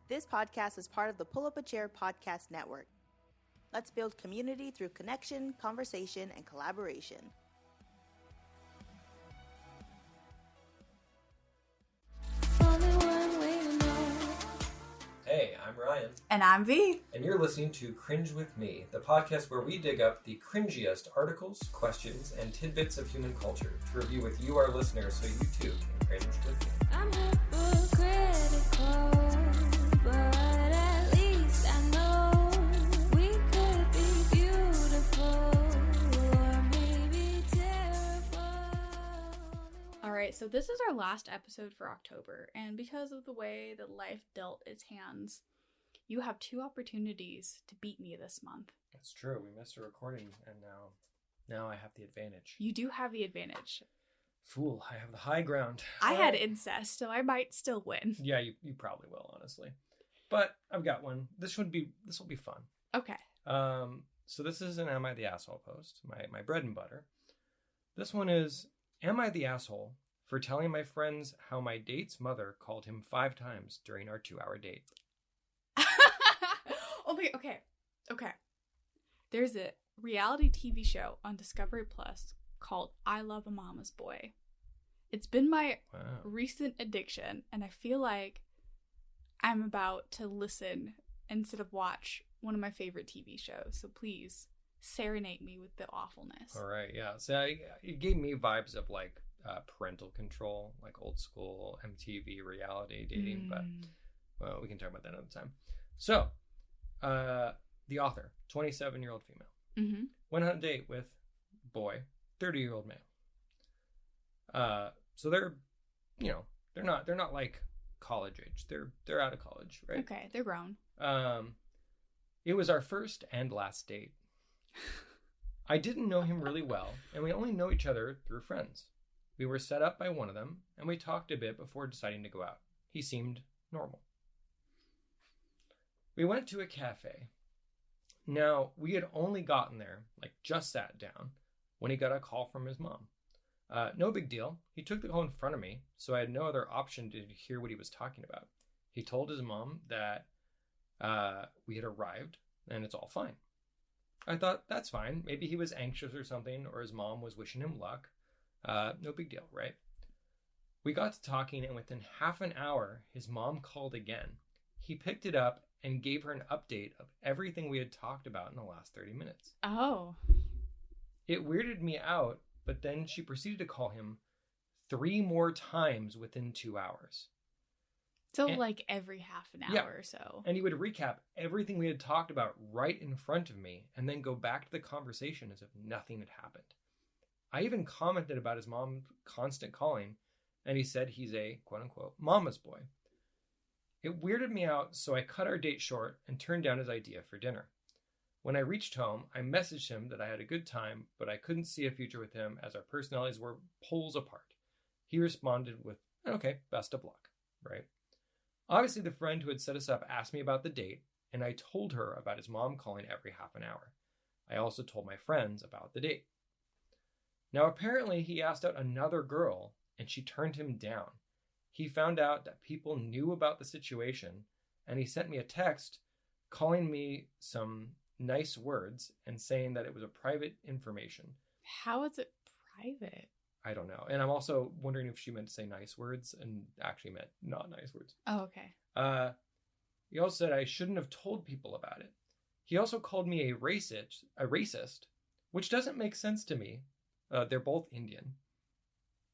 This podcast is part of the Pull Up a Chair podcast network. Let's build community through connection, conversation, and collaboration. Hey, I'm Ryan. And I'm V. And you're listening to Cringe With Me, the podcast where we dig up the cringiest articles, questions, and tidbits of human culture to review with you, our listeners, so you too can cringe with me. I'm hypocritical, but at least I know we could be beautiful or maybe terrible. Alright, so this is our last episode for October, and because of the way that life dealt its hands, you have two opportunities to beat me this month. That's true. We missed a recording, and now I have the advantage. You do have the advantage. Fool, I have the high ground. I had incest, so I might still win. Yeah, you probably will, honestly. But I've got one. This will be fun. Okay. So this is an Am I the Asshole post, my bread and butter. This one is, am I the asshole for telling my friends how my date's mother called him 5 times during our 2-hour date? Okay. There's a reality TV show on Discovery Plus called I Love a Mama's Boy. It's been my recent addiction, and I feel like I'm about to listen instead of watch one of my favorite TV shows. So please serenade me with the awfulness. All right, yeah. So it gave me vibes of like parental control, like old school MTV reality dating, but well, we can talk about that another time. So, the author, 27-year-old female, went on a date with boy, 30-year-old male. So they're not like college age. They're out of college, right? Okay, they're grown. It was our first and last date. I didn't know him really well, and we only know each other through friends. We were set up by one of them, and we talked a bit before deciding to go out. He seemed normal. We went to a cafe. Now, we had only gotten there, like just sat down, when he got a call from his mom. No big deal. He took the call in front of me, so I had no other option to hear what he was talking about. He told his mom that we had arrived, and it's all fine. I thought, that's fine. Maybe he was anxious or something, or his mom was wishing him luck. No big deal, right? We got to talking, and within half an hour, his mom called again. He picked it up and gave her an update of everything we had talked about in the last 30 minutes. Oh. It weirded me out, but then she proceeded to call him 3 more times within 2 hours. So like every half an hour or so. And he would recap everything we had talked about right in front of me and then go back to the conversation as if nothing had happened. I even commented about his mom's constant calling, and he said he's a quote-unquote mama's boy. It weirded me out, so I cut our date short and turned down his idea for dinner. When I reached home, I messaged him that I had a good time, but I couldn't see a future with him as our personalities were poles apart. He responded with, okay, best of luck, right? Obviously, the friend who had set us up asked me about the date, and I told her about his mom calling every half an hour. I also told my friends about the date. Now, apparently, he asked out another girl, and she turned him down. He found out that people knew about the situation, and he sent me a text calling me some nice words and saying that it was a private information. How is it private? I don't know. And I'm also wondering if she meant to say nice words and actually meant not nice words. Oh, okay. He also said I shouldn't have told people about it. He also called me a racist, which doesn't make sense to me. They're both Indian,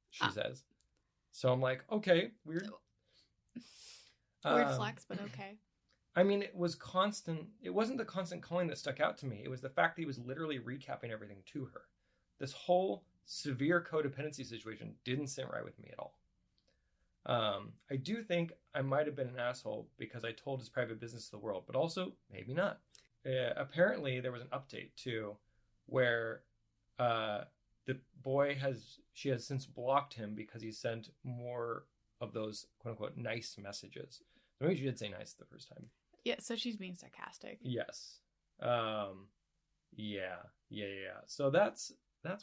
she says. So I'm like, okay, weird. Weird flex, but okay. I mean, it was constant. It wasn't the constant calling that stuck out to me. It was the fact that he was literally recapping everything to her. This whole severe codependency situation didn't sit right with me at all. I do think I might have been an asshole because I told his private business to the world, but also maybe not. Apparently, there was an update too, where the boy has since blocked him because he sent more of those quote unquote nice messages. So maybe she did say nice the first time. Yeah, so she's being sarcastic. Yes. Yeah. So that's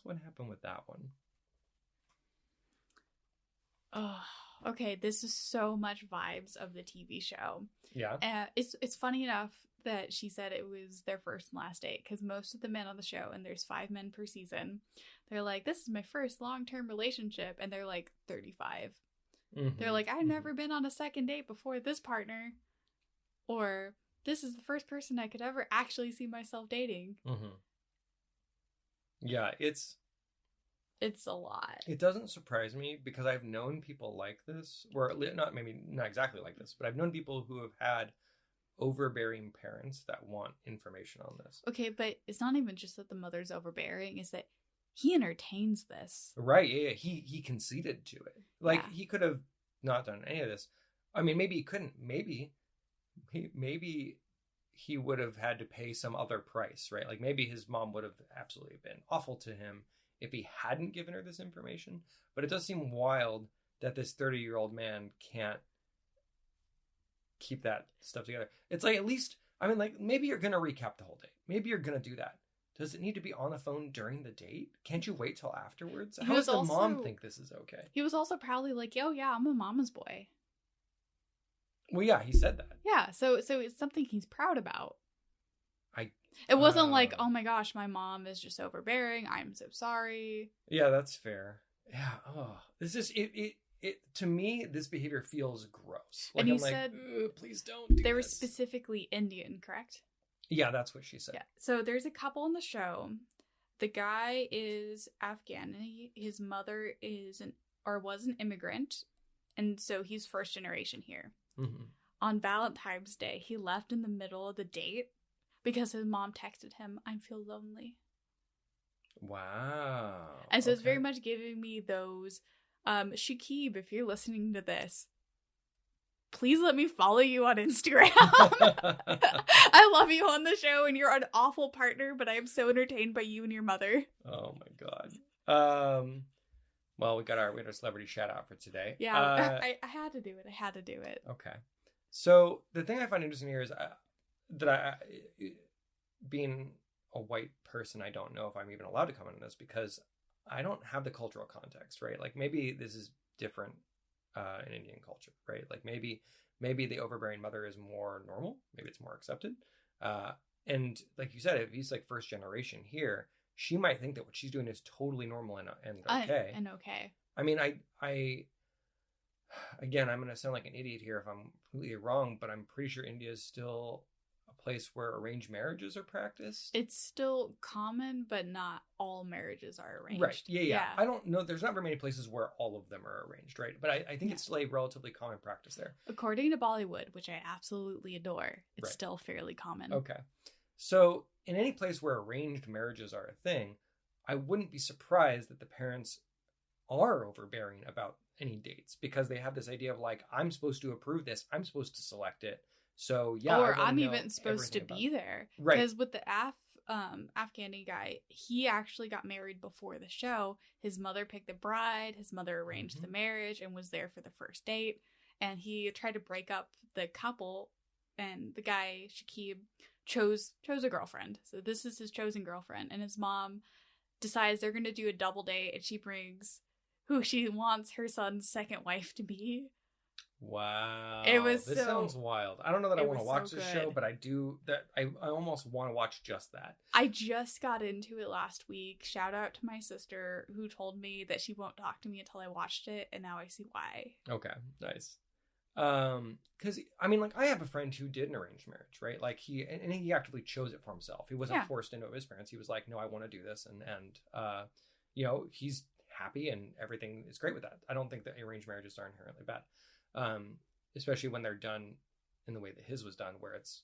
what happened with that one. Oh, okay. This is so much vibes of the TV show. Yeah. It's funny enough that she said it was their first and last date, because most of the men on the show, and there's 5 men per season, they're like, this is my first long-term relationship, and they're like 35. Mm-hmm. They're like, I've never been on a second date before this partner, or this is the first person I could ever actually see myself dating. Mm-hmm. Yeah, it's a lot. It doesn't surprise me because I've known people like this, or not exactly like this, but I've known people who have had overbearing parents that want information on this. Okay, but it's not even just that the mother's overbearing, it's that he entertains this. Right, yeah. He conceded to it. Like, Yeah. he could have not done any of this. I mean, maybe he couldn't. Maybe he would have had to pay some other price, right? Like, maybe his mom would have absolutely been awful to him if he hadn't given her this information. But it does seem wild that this 30-year-old man can't keep that stuff together. It's like, at least, I mean, like, maybe you're going to recap the whole date. Maybe you're going to do that. Does it need to be on the phone during the date? Can't you wait till afterwards? How does the mom think this is okay? He was also proudly like, yo, yeah, I'm a mama's boy. Well, yeah, he said that. Yeah, so it's something he's proud about. It wasn't like, oh my gosh, my mom is just overbearing. I'm so sorry. Yeah, that's fair. Yeah. Oh, this is it. To me, this behavior feels gross. Like, and you I'm said, please don't do they were this. specifically Indian, correct? Yeah, that's what she said. Yeah. So there's a couple in the show. The guy is Afghan. His mother was an immigrant, and so he's first generation here. Mm-hmm. On Valentine's Day, he left in the middle of the date because his mom texted him, "I feel lonely." Wow. And so it's very much giving me those, Shakib, if you're listening to this, please let me follow you on Instagram. I love you on the show, and you're an awful partner, but I am so entertained by you and your mother. Oh my god. Well, we got our celebrity shout out for today. Yeah, I had to do it. I had to do it. Okay. So the thing I find interesting here is being a white person, I don't know if I'm even allowed to comment on this because I don't have the cultural context, right? Like, maybe this is different in Indian culture, right? Like, maybe the overbearing mother is more normal. Maybe it's more accepted. And like you said, if he's like first generation here, she might think that what she's doing is totally normal and okay. Okay. I mean, again, I'm going to sound like an idiot here if I'm completely wrong, but I'm pretty sure India is still a place where arranged marriages are practiced. It's still common, but not all marriages are arranged. Right. Yeah. I don't know. There's not very many places where all of them are arranged, right? But I think it's still a relatively common practice there. According to Bollywood, which I absolutely adore, it's Right. still fairly common. Okay. So in any place where arranged marriages are a thing, I wouldn't be surprised that the parents are overbearing about any dates because they have this idea of like, I'm supposed to approve this. I'm supposed to select it. So yeah. Or I'm even supposed to be there. Right. Because with the Afghani guy, he actually got married before the show. His mother picked the bride. His mother arranged the marriage and was there for the first date. And he tried to break up the couple. And the guy, Shakib, chose a girlfriend. So this is his chosen girlfriend. And his mom decides they're going to do a double date. And she brings who she wants her son's second wife to be. Wow. This sounds wild. I don't know that I want to watch so this good. show, but I do that. I almost want to watch just that. I just got into it last week. Shout out to my sister who told me that she won't talk to me until I watched it, and now I see why. Okay, nice. Because I mean, like, I have a friend who did an arranged marriage, right? Like, he actively chose it for himself. He wasn't forced into it with his parents. He was like, no, I want to do this, and you know, he's happy and everything is great with that. I don't think that arranged marriages are inherently bad. Especially when they're done in the way that his was done, where it's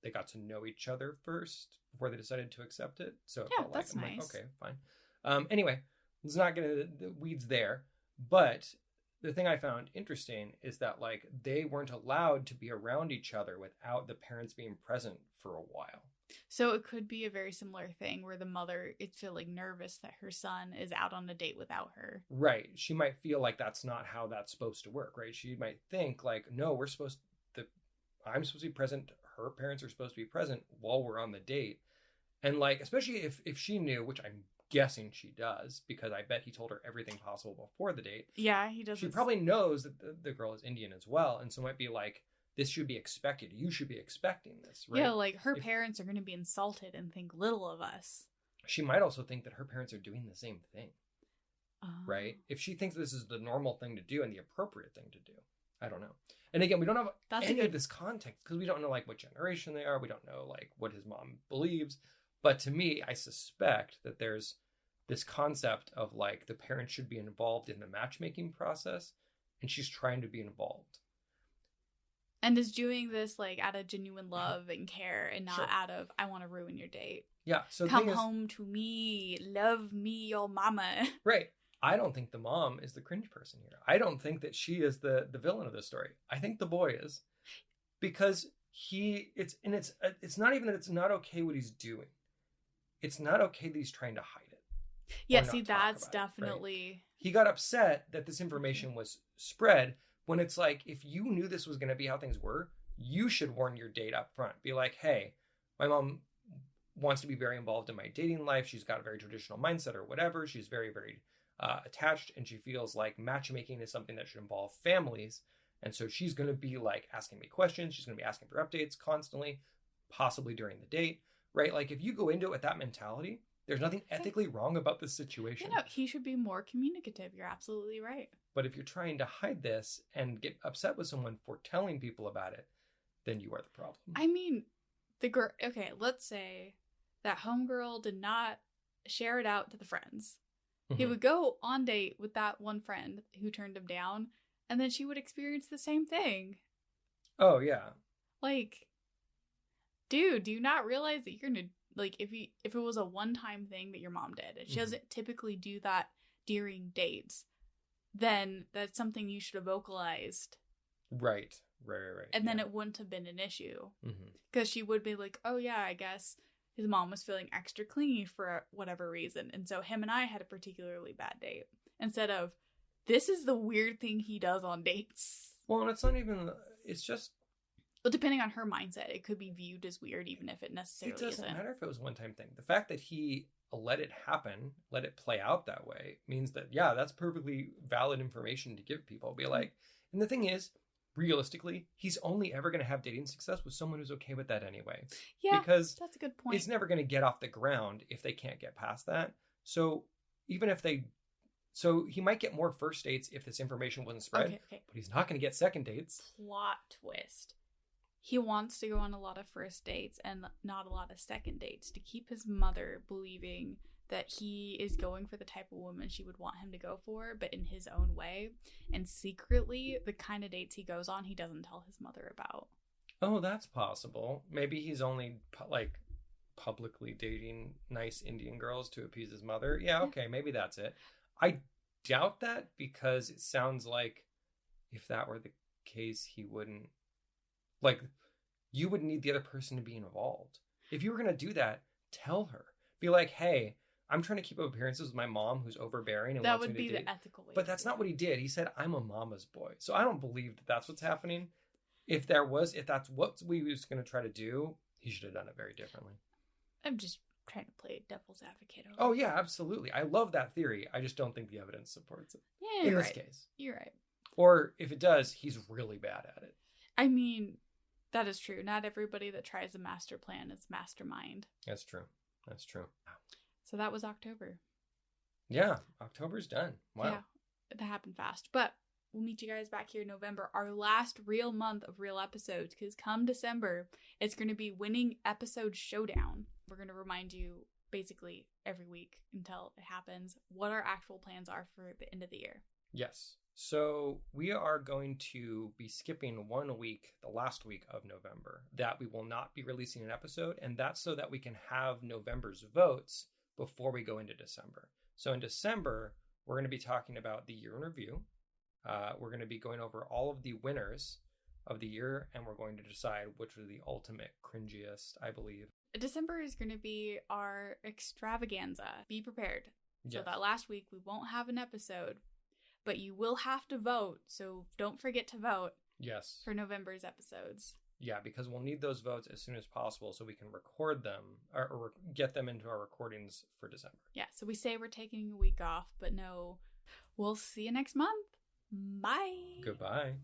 they got to know each other first before they decided to accept it. So it felt that's like, nice. Like, okay, fine. Anyway, let's not get into the weeds there. But the thing I found interesting is that like they weren't allowed to be around each other without the parents being present for a while. So it could be a very similar thing where the mother is feeling nervous that her son is out on a date without her. Right. She might feel like that's not how that's supposed to work, right? She might think like, no, I'm supposed to be present. Her parents are supposed to be present while we're on the date. And like, especially if she knew, which I'm guessing she does, because I bet he told her everything possible before the date. Yeah, he does. She probably knows that the girl is Indian as well, and so might be like, this should be expected. You should be expecting this, right? Yeah, like her parents are going to be insulted and think little of us. She might also think that her parents are doing the same thing, right? If she thinks this is the normal thing to do and the appropriate thing to do. I don't know. And again, we don't have any of this context because we don't know like what generation they are. We don't know like what his mom believes. But to me, I suspect that there's this concept of like the parents should be involved in the matchmaking process, and she's trying to be involved. And is doing this like out of genuine love and care and not out of, I want to ruin your date. Yeah. So come home to me, love me, your mama. Right. I don't think the mom is the cringe person here. I don't think that she is the villain of this story. I think the boy is, because it's not even that it's not okay what he's doing. It's not okay that he's trying to hide it. Yeah, see, that's definitely... Right? He got upset that this information was spread when it's like, if you knew this was going to be how things were, you should warn your date up front. Be like, hey, my mom wants to be very involved in my dating life. She's got a very traditional mindset or whatever. She's very, very attached, and she feels like matchmaking is something that should involve families. And so she's going to be like asking me questions. She's going to be asking for updates constantly, possibly during the date, right? Like if you go into it with that mentality, there's nothing ethically wrong about this situation. You know, he should be more communicative. You're absolutely right. But if you're trying to hide this and get upset with someone for telling people about it, then you are the problem. I mean, the girl, okay, let's say that homegirl did not share it out to the friends. Mm-hmm. He would go on date with that one friend who turned him down, and then she would experience the same thing. Oh, yeah. Like, dude, do you not realize that you're gonna, like, if it was a one-time thing that your mom did, and she doesn't typically do that during dates, then that's something you should have vocalized. Right. And then it wouldn't have been an issue. Because she would be like, oh yeah, I guess his mom was feeling extra clingy for whatever reason. And so him and I had a particularly bad date. Instead of, this is the weird thing he does on dates. Well, and it's not even, it's just... Well, depending on her mindset, it could be viewed as weird, even if it necessarily isn't. It doesn't matter if it was a one-time thing. The fact that he let it happen, let it play out that way, means that, yeah, that's perfectly valid information to give people. Be like, and the thing is, realistically, he's only ever going to have dating success with someone who's okay with that anyway. Yeah, because that's a good point. It's never going to get off the ground if they can't get past that. So even if so he might get more first dates if this information wasn't spread, okay. But he's not going to get second dates. Plot twist. He wants to go on a lot of first dates and not a lot of second dates to keep his mother believing that he is going for the type of woman she would want him to go for, but in his own way. And secretly, the kind of dates he goes on, he doesn't tell his mother about. Oh, that's possible. Maybe he's only publicly dating nice Indian girls to appease his mother. Yeah, okay, maybe that's it. I doubt that, because it sounds like if that were the case, he wouldn't... Like, you would need the other person to be involved. If you were going to do that, tell her. Be like, hey, I'm trying to keep up appearances with my mom who's overbearing and that wants me to date. That would be the ethical way. But that's not what he did. He said, I'm a mama's boy. So I don't believe that that's what's happening. If that's what we was going to try to do, he should have done it very differently. I'm just trying to play devil's advocate. Oh, yeah, absolutely. I love that theory. I just don't think the evidence supports it. Yeah, in this case. You're right. Or if it does, he's really bad at it. I mean... That is true. Not everybody that tries a master plan is mastermind. That's true. So that was October. Yeah, October's done. Wow. Yeah, that happened fast. But we'll meet you guys back here in November, our last real month of real episodes, because come December, it's going to be Winning Episode Showdown. We're going to remind you basically every week until it happens what our actual plans are for the end of the year. Yes. So we are going to be skipping 1 week, the last week of November, that we will not be releasing an episode. And that's so that we can have November's votes before we go into December. So in December, we're going to be talking about the year in review. We're going to be going over all of the winners of the year, and we're going to decide which are the ultimate cringiest, I believe. December is going to be our extravaganza. Be prepared. So that last week, we won't have an episode. But you will have to vote, so don't forget to vote. Yes. For November's episodes. Yeah, because we'll need those votes as soon as possible so we can record them or get them into our recordings for December. Yeah, so we say we're taking a week off, but no, we'll see you next month. Bye. Goodbye.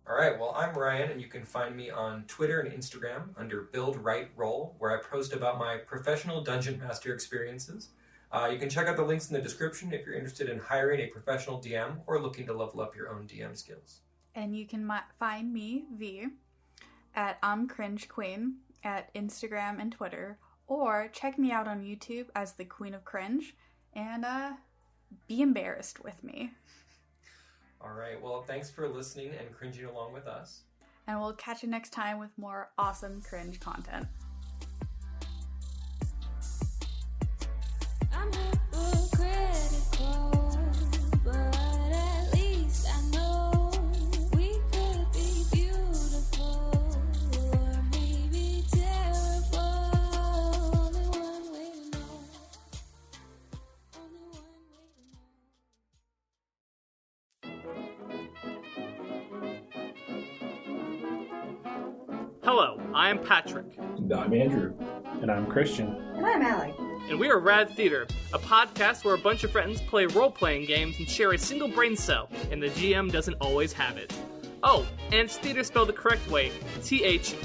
All right, well, I'm Ryan, and you can find me on Twitter and Instagram under Build Right Roll, where I post about my professional Dungeon Master experiences. You can check out the links in the description if you're interested in hiring a professional DM or looking to level up your own DM skills. And you can find me, V, at I'm Cringe Queen at Instagram and Twitter, or check me out on YouTube as the Queen of Cringe, and be embarrassed with me. All right, well, thanks for listening and cringing along with us. And we'll catch you next time with more awesome cringe content. I'm hypocritical, but at least I know we could be beautiful or maybe terrible. Only one way to know. Only one way to know. Hello, I am Patrick, And I'm Andrew. And I'm Christian. And I'm Allie. and we are Rad Theater, a podcast where a bunch of friends play role-playing games and share a single brain cell, and the GM doesn't always have it. Oh, and it's theater spelled the correct way, Theatre.